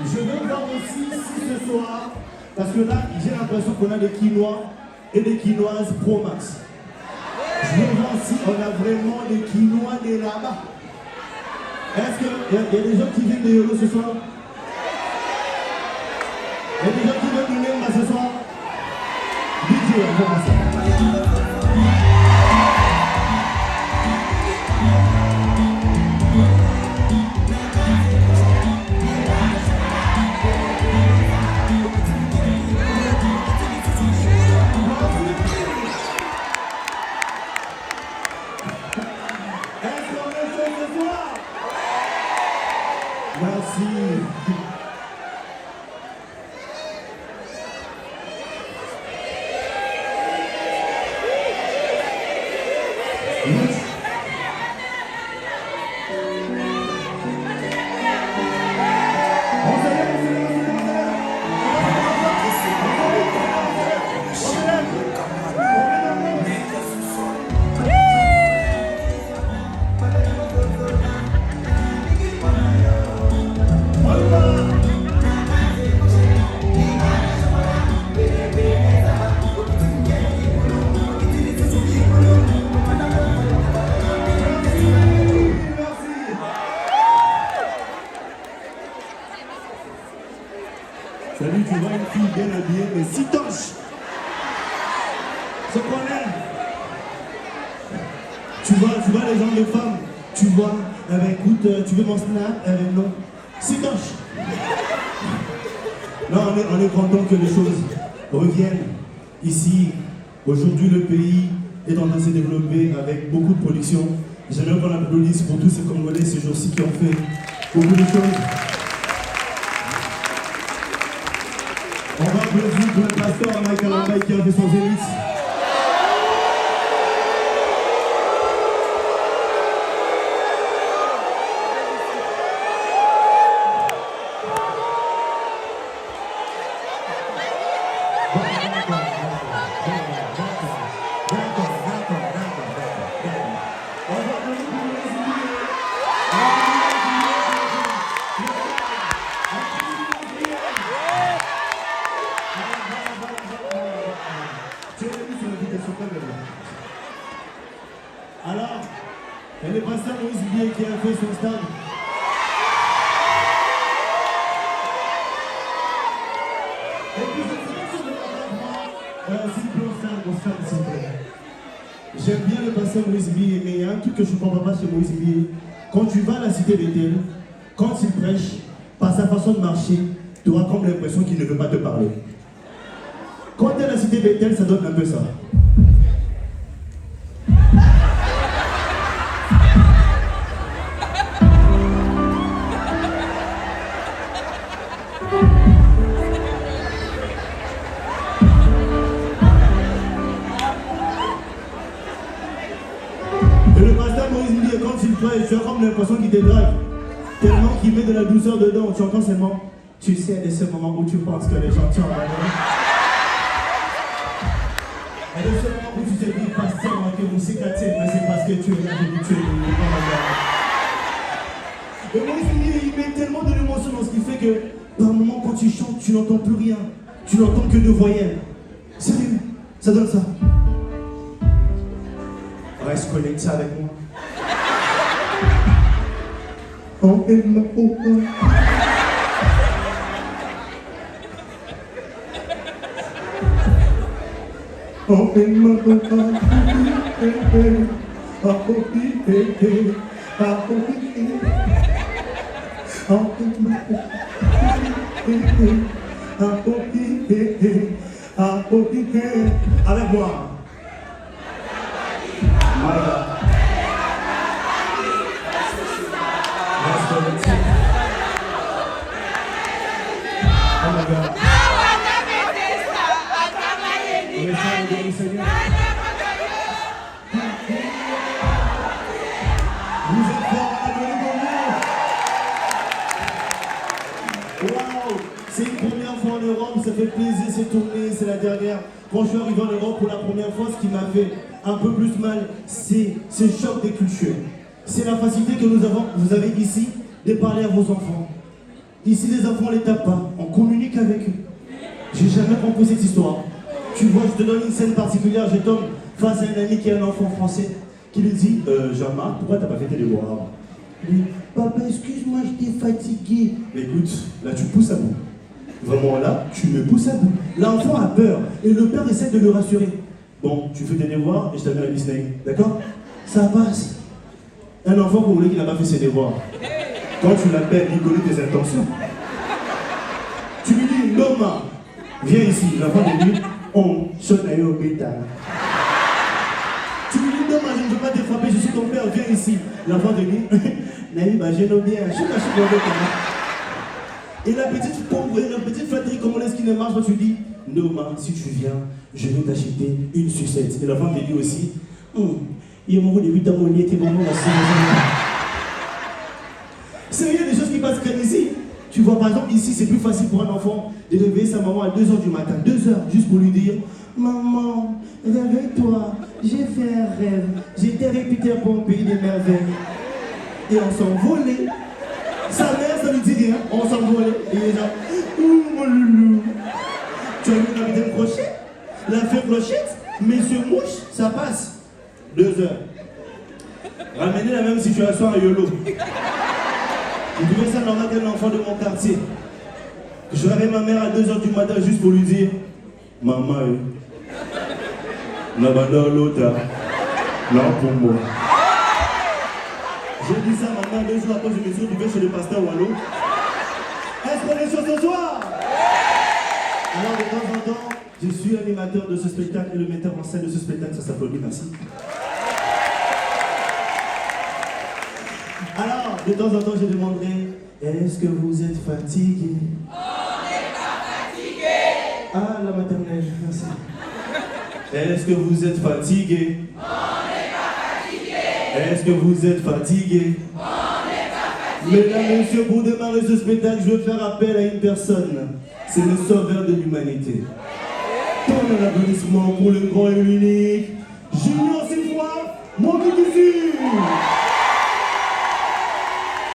Je veux voir aussi si ce soir, parce que là, j'ai l'impression qu'on a des quinois et des quinoises Pro Max. Je veux voir si on a vraiment des quinois des là-bas. Est-ce qu'il y a des gens qui viennent de Yolo ce soir? Il y a des gens qui viennent de Nemba ce soir? DJ, on commence. Salut, tu vois une fille bien habillée, mais si torche. Ce qu'on aime. Tu vois les gens de femmes. Tu vois, écoute, tu veux mon snap? Non. Si torche. Non, on est content que les choses reviennent ici. Aujourd'hui, le pays est en train de se développer avec beaucoup de production. J'aimerais qu'on applaudisse pour tous ces Congolais ces jours-ci qui ont fait beaucoup de choses. On va applaudir pour le pasteur Michael Ambaye qui a fait son zénith. Alors, il y a le pasteur Moïse Bié qui a fait son stade. Et puis, je ne sais pas si vous avez s'il vous plaît. J'aime bien le pasteur Moïse Bié, mais il y a un truc que je ne comprends pas chez Moïse Bié. Quand tu vas à la cité d'Étel, quand il prêche, par sa façon de marcher, tu auras comme l'impression qu'il ne veut pas te parler. Quand tu es à la cité d'Étel, ça donne un peu ça. Et le pasteur Moïse Bié, quand il prêche, tu as comme l'impression qu'il te drague. Tellement qu'il met de la douceur dedans, tu entends seulement. Tu sais, de ce moment où tu penses que les gens t'ont abandonné. Et de ce moment où tu te dis, pasteur, que vous s'éclatez, mais c'est parce que tu es là, tu es là. Et Moïse, il met tellement de l'émotion dans ce qui fait que, par un moment, quand tu chantes, tu n'entends plus rien. Tu n'entends que deux voyelles. Sérieux, ça donne ça. Reste connecté avec moi. Oh, et ma oh, oh. Oh, et ma oh, oh. Ah, oh, eh. Ah, oh, eh. Ah, oh, ma oh, ah, oh, eh. Ah, oh, eh. Avec moi. Voilà. Oh my God. Vous êtes forts à la Wow, c'est une première fois en Europe, ça fait plaisir, c'est tourné, c'est la dernière. Quand je suis arrivé en Europe pour la première fois, ce qui m'a fait un peu plus mal, c'est ce choc des cultures. C'est la facilité que nous avons, vous avez ici, de parler à vos enfants. Ici, les enfants, on les tape pas. On communique avec eux. J'ai jamais compris cette histoire. Tu vois, je te donne une scène particulière. Je tombe face à un ami qui est un enfant français qui lui dit Jean-Marc, pourquoi t'as pas fait tes devoirs? Il dit papa, excuse-moi, j'étais fatigué. Mais écoute, là, tu pousses à bout. Vraiment, là, tu me pousses à bout. L'enfant a peur et le père essaie de le rassurer. Bon, tu fais tes devoirs et je t'amène à Disney. D'accord? Ça passe. Un enfant congolais qui n'a pas fait ses devoirs. Quand tu l'appelles, il connaît tes intentions. Tu lui dis, Noma, viens ici. L'enfant te dit, on sonne au bêta. Tu lui dis, Noma, je ne veux pas te frapper, je suis ton père, viens ici. L'enfant te dit, Naïm, je n'aime bien, je suis caché dans le bêta. Et la petite flatterie congolaise qui ne marche pas, tu dis, Noma, si tu viens, je vais t'acheter une sucette. Et l'enfant te dit aussi, il est mort de 8 ans, il était bon, c'est rien des choses qui passent comme ici. Tu vois, par exemple, ici, c'est plus facile pour un enfant de réveiller sa maman à 2h du matin. 2h, juste pour lui dire, maman, réveille-toi, j'ai fait un rêve. J'étais avec Peter Pan au pays des merveilles. Et on s'envolait. Sa mère, ça lui dit rien, on s'envolait. Et il est genre, mon loulou. Tu as vu la vidéo crochet? La fée clochette? Monsieur mouche, ça passe. 2h. Ramenez la même situation à Yolo. Je trouvais ça normal qu'un enfant de mon quartier. Je réveille ma mère à 2h du matin juste pour lui dire maman, n'abandonne l'autre. Non pour moi. J'ai dit ça à ma mère 2 jours après, je me suis retrouvé chez le pasteur Wallo. Est-ce qu'on est chaud ce soir? Alors de temps en temps, je suis animateur de ce spectacle et le metteur en scène de ce spectacle, ça s'applaudit, merci. Alors, de temps en temps, je demanderai, est-ce que vous êtes fatigué? On n'est pas fatigué. Ah, la maternelle, merci. Est-ce que vous êtes fatigué? On n'est pas fatigué. Est-ce que vous êtes fatigué? On n'est pas fatigué. Mesdames et messieurs, pour démarrer ce spectacle, je veux faire appel à une personne. C'est le sauveur de l'humanité. Tant un applaudissement pour le grand et l'unique Junior Sifois, mon petit.